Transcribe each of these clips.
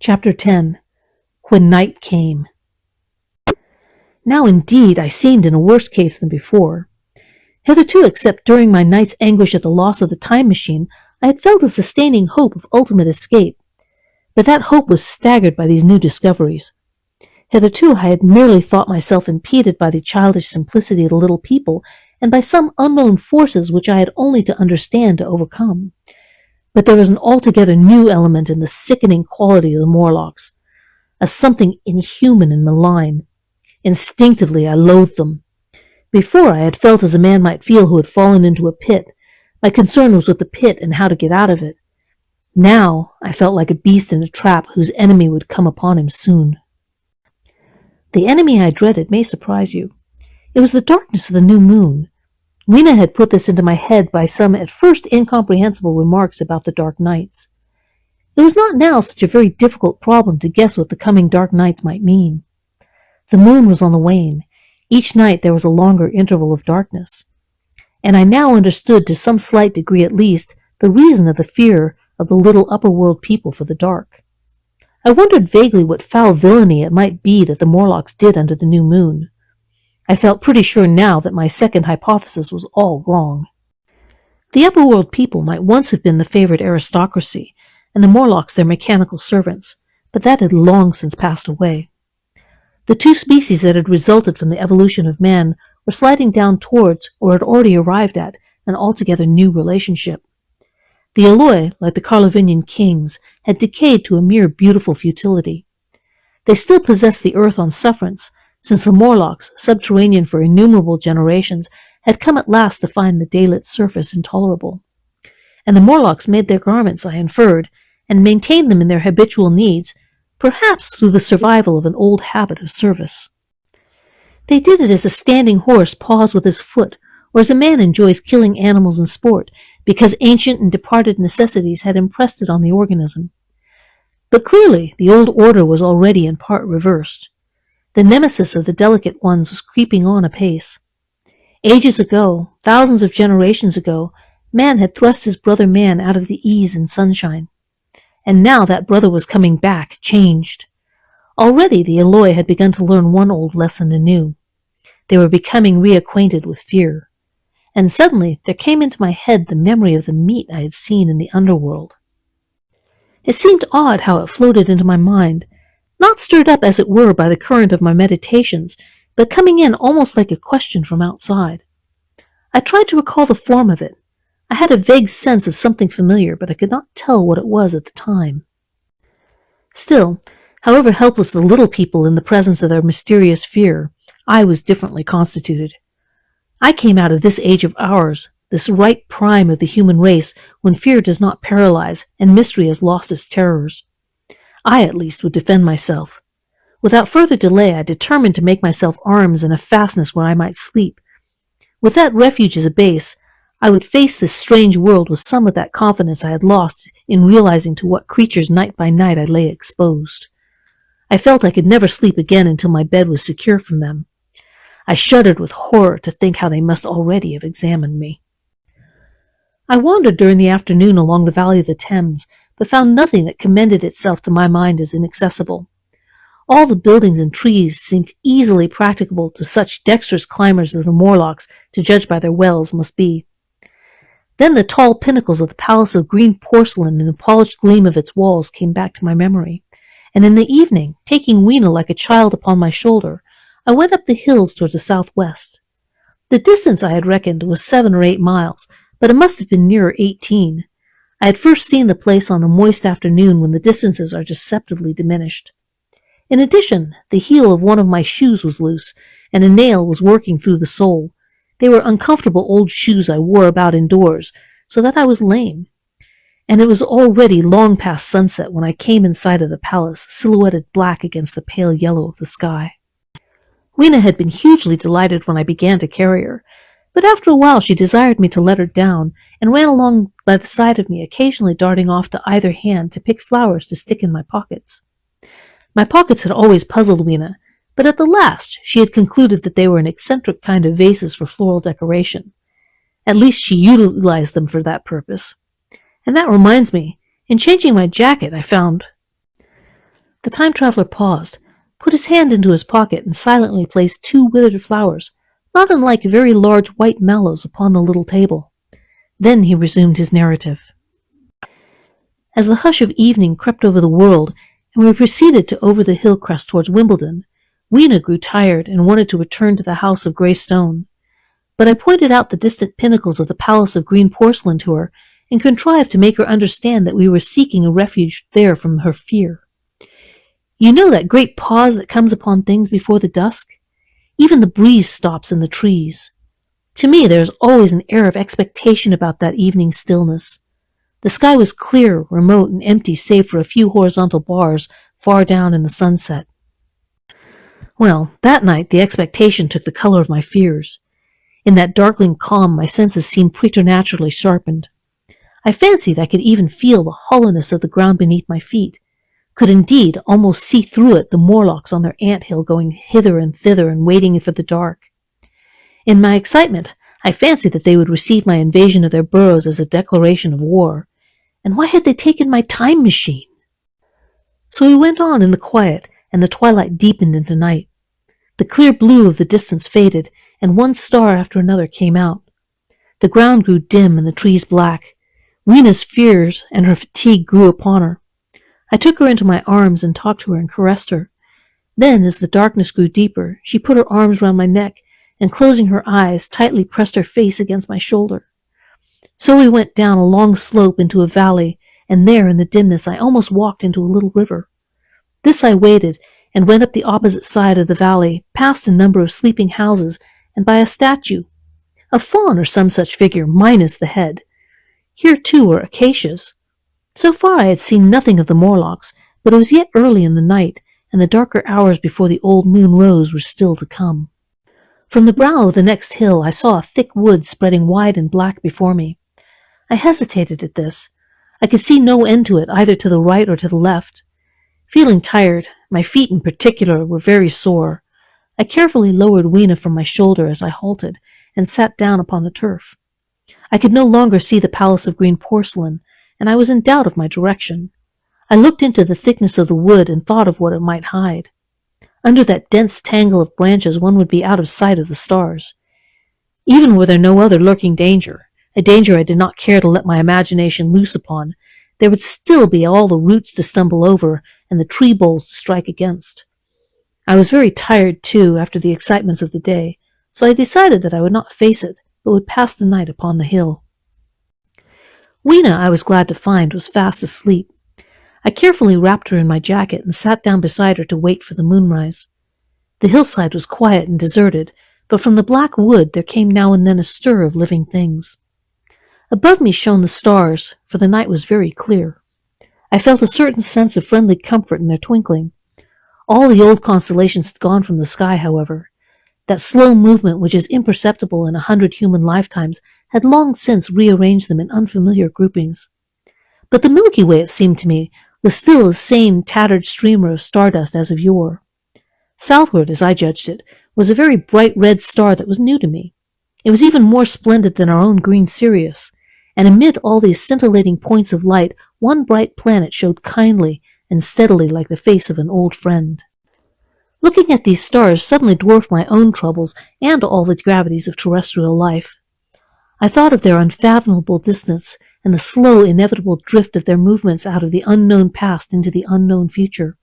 Chapter 10. When Night Came. Now indeed I seemed in a worse case than before. Hitherto, except during my night's anguish at the loss of the time machine, I had felt a sustaining hope of ultimate escape. But that hope was staggered by these new discoveries. Hitherto I had merely thought myself impeded by the childish simplicity of the little people and by some unknown forces which I had only to understand to overcome. But there was an altogether new element in the sickening quality of the Morlocks, a something inhuman and malign. Instinctively I loathed them. Before I had felt as a man might feel who had fallen into a pit. My concern was with the pit and how to get out of it. Now I felt like a beast in a trap whose enemy would come upon him soon. The enemy I dreaded may surprise you. It was the darkness of the new moon. Weena had put this into my head by some at first incomprehensible remarks about the dark nights. It was not now such a very difficult problem to guess what the coming dark nights might mean. The moon was on the wane. Each night there was a longer interval of darkness. And I now understood to some slight degree at least the reason of the fear of the little upper-world people for the dark. I wondered vaguely what foul villainy it might be that the Morlocks did under the new moon. I felt pretty sure now that my second hypothesis was all wrong. The upper-world people might once have been the favored aristocracy, and the Morlocks their mechanical servants, but that had long since passed away. The two species that had resulted from the evolution of man were sliding down towards, or had already arrived at, an altogether new relationship. The Eloi, like the Carlovingian kings, had decayed to a mere beautiful futility. They still possessed the earth on sufferance, since the Morlocks, subterranean for innumerable generations, had come at last to find the daylit surface intolerable. And the Morlocks made their garments, I inferred, and maintained them in their habitual needs, perhaps through the survival of an old habit of service. They did it as a standing horse paws with his foot, or as a man enjoys killing animals in sport, because ancient and departed necessities had impressed it on the organism. But clearly the old order was already in part reversed. The nemesis of the delicate ones was creeping on apace. Ages ago, thousands of generations ago, man had thrust his brother man out of the ease and sunshine. And now that brother was coming back, changed. Already the Eloi had begun to learn one old lesson anew. They were becoming reacquainted with fear. And suddenly there came into my head the memory of the meat I had seen in the underworld. It seemed odd how it floated into my mind, not stirred up as it were by the current of my meditations, but coming in almost like a question from outside. I tried to recall the form of it. I had a vague sense of something familiar, but I could not tell what it was at the time. Still, however helpless the little people in the presence of their mysterious fear, I was differently constituted. I came out of this age of ours, this ripe prime of the human race, when fear does not paralyze and mystery has lost its terrors. I, at least, would defend myself. Without further delay, I determined to make myself arms and a fastness where I might sleep. With that refuge as a base, I would face this strange world with some of that confidence I had lost in realizing to what creatures night by night I lay exposed. I felt I could never sleep again until my bed was secure from them. I shuddered with horror to think how they must already have examined me. I wandered during the afternoon along the valley of the Thames, but found nothing that commended itself to my mind as inaccessible. All the buildings and trees seemed easily practicable to such dexterous climbers as the Morlocks, to judge by their wells, must be. Then the tall pinnacles of the palace of green porcelain and the polished gleam of its walls came back to my memory, and in the evening, taking Weena like a child upon my shoulder, I went up the hills towards the southwest. The distance I had reckoned was 7 or 8 miles, but it must have been nearer 18. I had first seen the place on a moist afternoon when the distances are deceptively diminished. In addition, the heel of one of my shoes was loose, and a nail was working through the sole. They were uncomfortable old shoes I wore about indoors, so that I was lame. And it was already long past sunset when I came in sight of the palace, silhouetted black against the pale yellow of the sky. Weena had been hugely delighted when I began to carry her, but after a while she desired me to let her down, and ran along by the side of me, occasionally darting off to either hand to pick flowers to stick in my pockets. My pockets had always puzzled Weena, but at the last she had concluded that they were an eccentric kind of vases for floral decoration. At least she utilized them for that purpose. And that reminds me, in changing my jacket I found... The time-traveler paused, put his hand into his pocket, and silently placed 2 withered flowers, not unlike very large white mallows, upon the little table. Then he resumed his narrative. As the hush of evening crept over the world, and we proceeded to over the hill crest towards Wimbledon, Weena grew tired and wanted to return to the house of grey stone. But I pointed out the distant pinnacles of the palace of green porcelain to her, and contrived to make her understand that we were seeking a refuge there from her fear. You know that great pause that comes upon things before the dusk? Even the breeze stops in the trees. To me there is always an air of expectation about that evening stillness. The sky was clear, remote, and empty save for a few horizontal bars far down in the sunset. Well, that night the expectation took the color of my fears. In that darkling calm my senses seemed preternaturally sharpened. I fancied I could even feel the hollowness of the ground beneath my feet, could indeed almost see through it the Morlocks on their ant-hill going hither and thither and waiting for the dark. In my excitement, I fancied that they would receive my invasion of their burrows as a declaration of war. And why had they taken my time machine? So we went on in the quiet, and the twilight deepened into night. The clear blue of the distance faded, and one star after another came out. The ground grew dim and the trees black. Weena's fears and her fatigue grew upon her. I took her into my arms and talked to her and caressed her. Then, as the darkness grew deeper, she put her arms round my neck and, closing her eyes, tightly pressed her face against my shoulder. So we went down a long slope into a valley, and there in the dimness I almost walked into a little river. This I waded, and went up the opposite side of the valley, past a number of sleeping houses, and by a statue, a faun or some such figure, minus the head. Here, too, were acacias. So far I had seen nothing of the Morlocks, but it was yet early in the night, and the darker hours before the old moon rose were still to come. From the brow of the next hill I saw a thick wood spreading wide and black before me. I hesitated at this. I could see no end to it, either to the right or to the left. Feeling tired, my feet in particular were very sore. I carefully lowered Weena from my shoulder as I halted, and sat down upon the turf. I could no longer see the palace of green porcelain, and I was in doubt of my direction. I looked into the thickness of the wood and thought of what it might hide. Under that dense tangle of branches one would be out of sight of the stars. Even were there no other lurking danger, a danger I did not care to let my imagination loose upon, there would still be all the roots to stumble over and the tree boles to strike against. I was very tired, too, after the excitements of the day, so I decided that I would not face it, but would pass the night upon the hill. Weena, I was glad to find, was fast asleep. I carefully wrapped her in my jacket and sat down beside her to wait for the moonrise. The hillside was quiet and deserted, but from the black wood there came now and then a stir of living things. Above me shone the stars, for the night was very clear. I felt a certain sense of friendly comfort in their twinkling. All the old constellations had gone from the sky, however. That slow movement which is imperceptible in 100 human lifetimes had long since rearranged them in unfamiliar groupings. But the Milky Way, it seemed to me, was still the same tattered streamer of stardust as of yore. Southward, as I judged it, was a very bright red star that was new to me. It was even more splendid than our own green Sirius, and amid all these scintillating points of light, one bright planet showed kindly and steadily like the face of an old friend. Looking at these stars suddenly dwarfed my own troubles and all the gravities of terrestrial life. I thought of their unfathomable distance and the slow, inevitable drift of their movements out of the unknown past into the unknown future.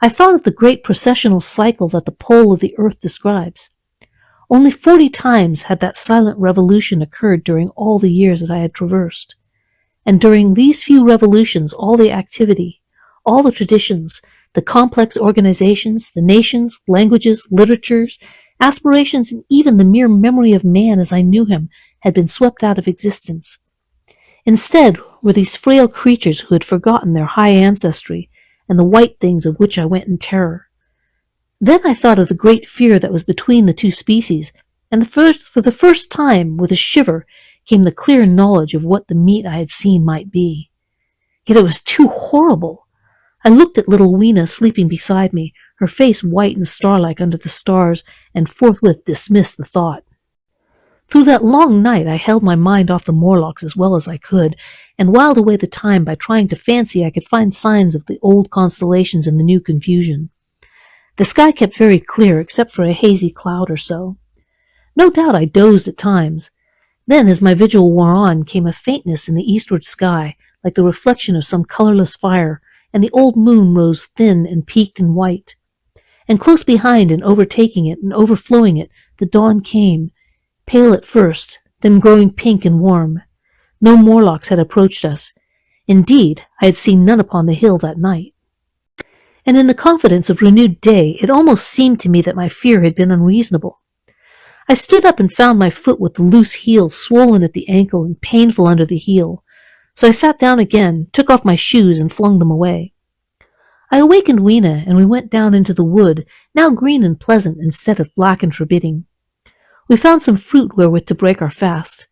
I thought of the great processional cycle that the pole of the earth describes. Only 40 times had that silent revolution occurred during all the years that I had traversed. And during these few revolutions all the activity, all the traditions, the complex organizations, the nations, languages, literatures, aspirations, and even the mere memory of man as I knew him had been swept out of existence. Instead were these frail creatures who had forgotten their high ancestry and the white things of which I went in terror. Then I thought of the great fear that was between the two species, and for the first time, with a shiver, came the clear knowledge of what the meat I had seen might be. Yet it was too horrible. I looked at little Weena sleeping beside me, her face white and star-like under the stars, and forthwith dismissed the thought. Through that long night I held my mind off the Morlocks as well as I could, and whiled away the time by trying to fancy I could find signs of the old constellations in the new confusion. The sky kept very clear except for a hazy cloud or so. No doubt I dozed at times. Then, as my vigil wore on, came a faintness in the eastward sky, like the reflection of some colourless fire, and the old moon rose thin and peaked and white. And close behind and overtaking it and overflowing it, the dawn came, pale at first, then growing pink and warm. No Morlocks had approached us. Indeed, I had seen none upon the hill that night. And in the confidence of renewed day, it almost seemed to me that my fear had been unreasonable. I stood up and found my foot with the loose heel swollen at the ankle and painful under the heel, so I sat down again, took off my shoes, and flung them away. I awakened Weena, and we went down into the wood, now green and pleasant instead of black and forbidding. We found some fruit wherewith to break our fast.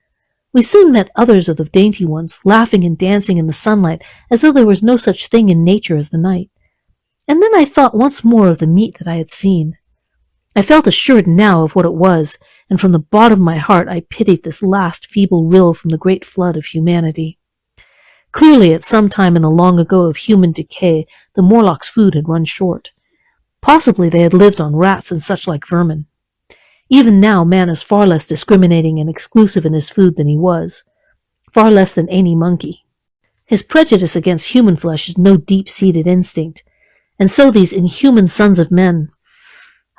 We soon met others of the dainty ones, laughing and dancing in the sunlight as though there was no such thing in nature as the night. And then I thought once more of the meat that I had seen. I felt assured now of what it was, and from the bottom of my heart I pitied this last feeble rill from the great flood of humanity. Clearly, at some time in the long ago of human decay, the Morlocks' food had run short. Possibly they had lived on rats and such like vermin. Even now man is far less discriminating and exclusive in his food than he was, far less than any monkey. His prejudice against human flesh is no deep-seated instinct, and so these inhuman sons of men.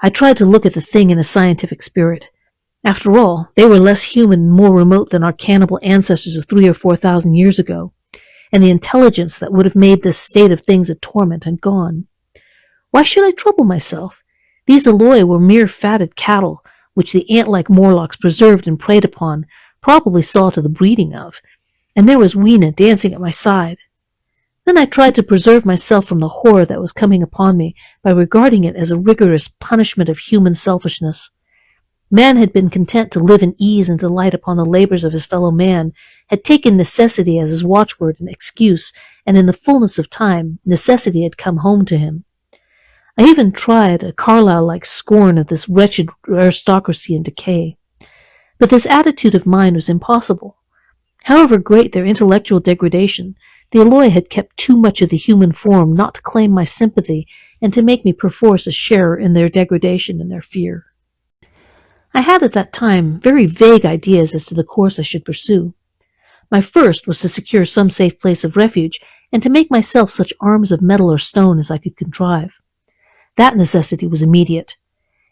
I tried to look at the thing in a scientific spirit. After all, they were less human and more remote than our cannibal ancestors of 3,000 or 4,000 years ago, and the intelligence that would have made this state of things a torment had gone. Why should I trouble myself? These Eloi were mere fatted cattle, which the ant-like Morlocks preserved and preyed upon, probably saw to the breeding of, and there was Weena dancing at my side. Then I tried to preserve myself from the horror that was coming upon me by regarding it as a rigorous punishment of human selfishness. Man had been content to live in ease and delight upon the labors of his fellow man, had taken necessity as his watchword and excuse, and in the fullness of time, necessity had come home to him. I even tried a Carlyle-like scorn of this wretched aristocracy in decay. But this attitude of mine was impossible. However great their intellectual degradation, the Eloi had kept too much of the human form not to claim my sympathy and to make me perforce a sharer in their degradation and their fear. I had at that time very vague ideas as to the course I should pursue. My first was to secure some safe place of refuge and to make myself such arms of metal or stone as I could contrive. That necessity was immediate.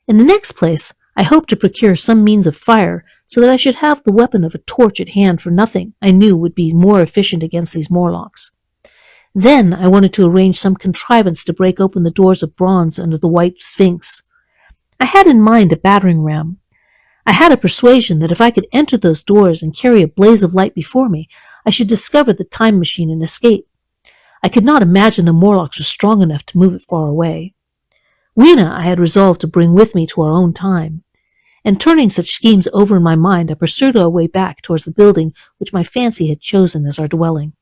In the next place, I hoped to procure some means of fire so that I should have the weapon of a torch at hand, for nothing, I knew, would be more efficient against these Morlocks. Then I wanted to arrange some contrivance to break open the doors of bronze under the white sphinx. I had in mind a battering ram. I had a persuasion that if I could enter those doors and carry a blaze of light before me, I should discover the time machine and escape. I could not imagine the Morlocks were strong enough to move it far away. Weena I had resolved to bring with me to our own time, and turning such schemes over in my mind, I pursued our way back towards the building which my fancy had chosen as our dwelling.